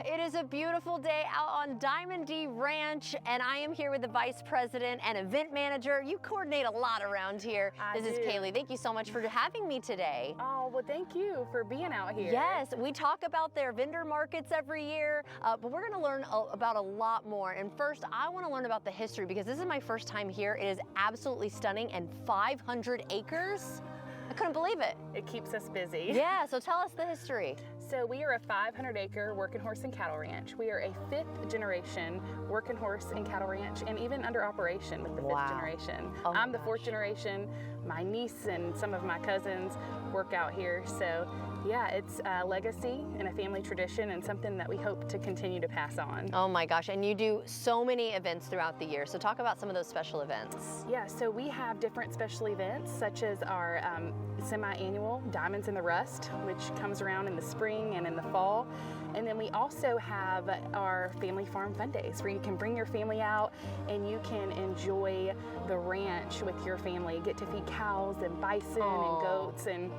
It is a beautiful day out on Diamond D Ranch, and I am here with the Vice President and Event Manager. You coordinate a lot around here. This is Kaylee. Thank you so much for having me today. Oh, well, thank you for being out here. Yes, we talk about their vendor markets every year, but we're going to learn about a lot more. And first, I want to learn about the history because this is my first time here. It is absolutely stunning and 500 acres. I couldn't believe it. It keeps us busy. Yeah, so tell us the history. So we are a 500-acre working horse and cattle ranch. We are a fifth-generation working horse and cattle ranch, and even under operation with the fifth generation. Oh I'm the fourth generation. My niece and some of my cousins work out here. So yeah, it's a legacy and a family tradition and something that we hope to continue to pass on. Oh my gosh, and you do so many events throughout the year. So talk about some of those special events. Yeah, so we have different special events such as our semi-annual Diamonds in the Rust, which comes around in the spring and in the fall. And then we also have our Family Farm Fun Days where you can bring your family out and you can enjoy the ranch with your family, get to feed cows and bison and goats and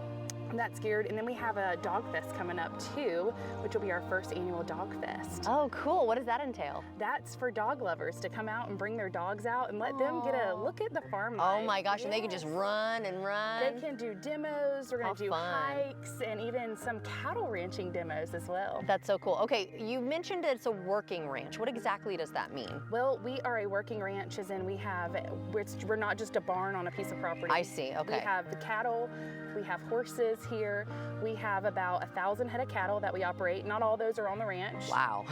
that's geared. And then we have a dog fest coming up too, which will be our first annual dog fest. Oh, cool. What does that entail? That's for dog lovers to come out and bring their dogs out and let them get a look at the farm life. Oh my gosh, and they can just run and run. They can do demos, we're gonna do hikes, and even some cattle ranching demos as well. That's so cool. Okay, you mentioned it's a working ranch. What exactly does that mean? Well, we are a working ranch as in we're not just a barn on a piece of property. I see, okay. We have the cattle, we have horses here. We have about 1,000 head of cattle that we operate. Not all those are on the ranch. Wow,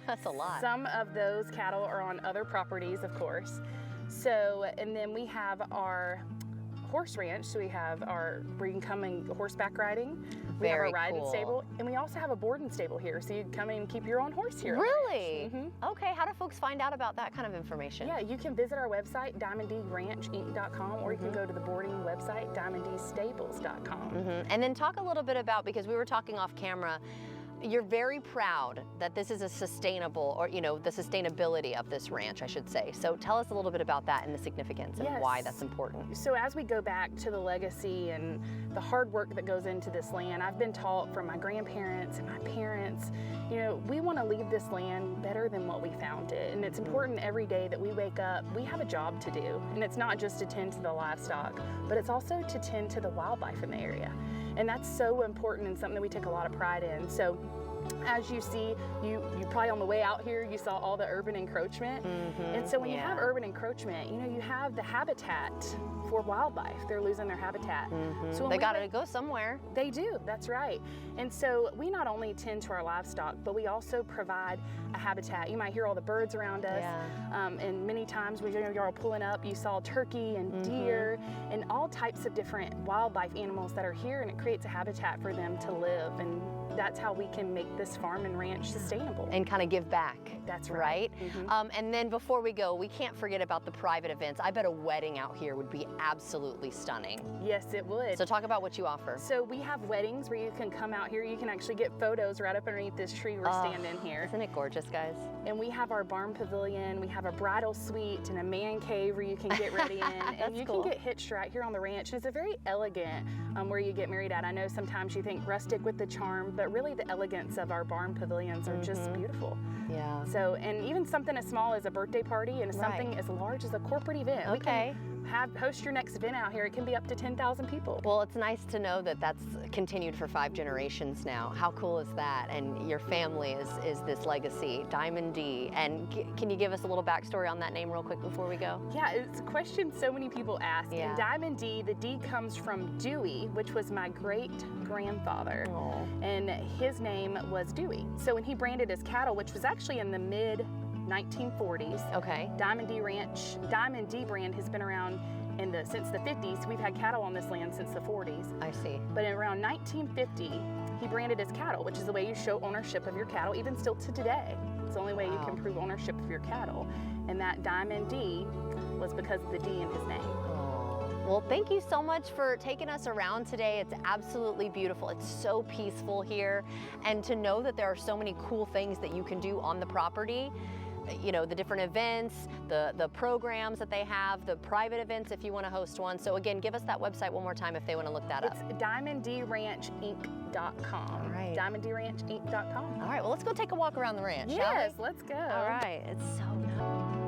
that's a lot. Some of those cattle are on other properties, of course. So, and then we have our horse ranch. So we have where you can come and horseback riding. We have our riding stable, and we also have a boarding stable here. So you can come in and keep your own horse here. Really? Okay, how do folks find out about that kind of information? Yeah, you can visit our website, diamonddranchinc.com, or you can go to the boarding website, diamonddstables.com. And then talk a little bit about, because we were talking off camera, you're very proud that this is a sustainable, or the sustainability of this ranch, I should say. So tell us a little bit about that and the significance and why that's important. So as we go back to the legacy and the hard work that goes into this land, I've been taught from my grandparents and my parents, we want to leave this land better than what we found it. And it's important every day that we wake up, we have a job to do. And it's not just to tend to the livestock, but it's also to tend to the wildlife in the area. And that's so important and something that we take a lot of pride in. So as you see, you probably on the way out here, you saw all the urban encroachment. And so when you have urban encroachment, you have the habitat for wildlife. They're losing their habitat. So they gotta go somewhere. They do, that's right. And so we not only tend to our livestock, but we also provide a habitat. You might hear all the birds around us. And many times when you're pulling up, you saw turkey and deer and all types of different wildlife animals that are here, and it creates a habitat for them to live. And that's how we can make this farm and ranch sustainable. And kind of give back. That's right. And then before we go, we can't forget about the private events. I bet a wedding out here would be absolutely stunning. Yes, it would. So talk about what you offer. So we have weddings where you can come out here. You can actually get photos right up underneath this tree we're standing here. Isn't it gorgeous, guys? And we have our barn pavilion. We have a bridal suite and a man cave where you can get ready in. And you can get hitched right here on the ranch. And it's a very elegant where you get married at. I know sometimes you think rustic with the charm, but really the elegance of our barn pavilions are just beautiful. Yeah. So, and even something as small as a birthday party and something as large as a corporate event. Okay. We can host your next event out here. It can be up to 10,000 people. Well, it's nice to know that that's continued for 5 generations now. How cool is that? And your family is this legacy, Diamond D. And can you give us a little backstory on that name real quick before we go? Yeah, it's a question so many people ask. And Diamond D, the D comes from Dewey, which was my great-grandfather. And his name was Dewey. So when he branded his cattle, which was actually in the mid-1940s. Diamond D brand has been around since the 50s. We've had cattle on this land since the 40s. I see. But in around 1950, he branded his cattle, which is the way you show ownership of your cattle, even still to today. It's the only way you can prove ownership of your cattle. And that Diamond D was because of the D in his name. Well, thank you so much for taking us around today. It's absolutely beautiful. It's so peaceful here. And to know that there are so many cool things that you can do on the property, you know, the different events, the programs that they have, the private events if you want to host one. So again, give us that website one more time if they want to look that up. It's DiamondDRanchInc.com. All right. DiamondDRanchInc.com. All right, well, let's go take a walk around the ranch, shall Yes, we? let's go. All right, it's so nice.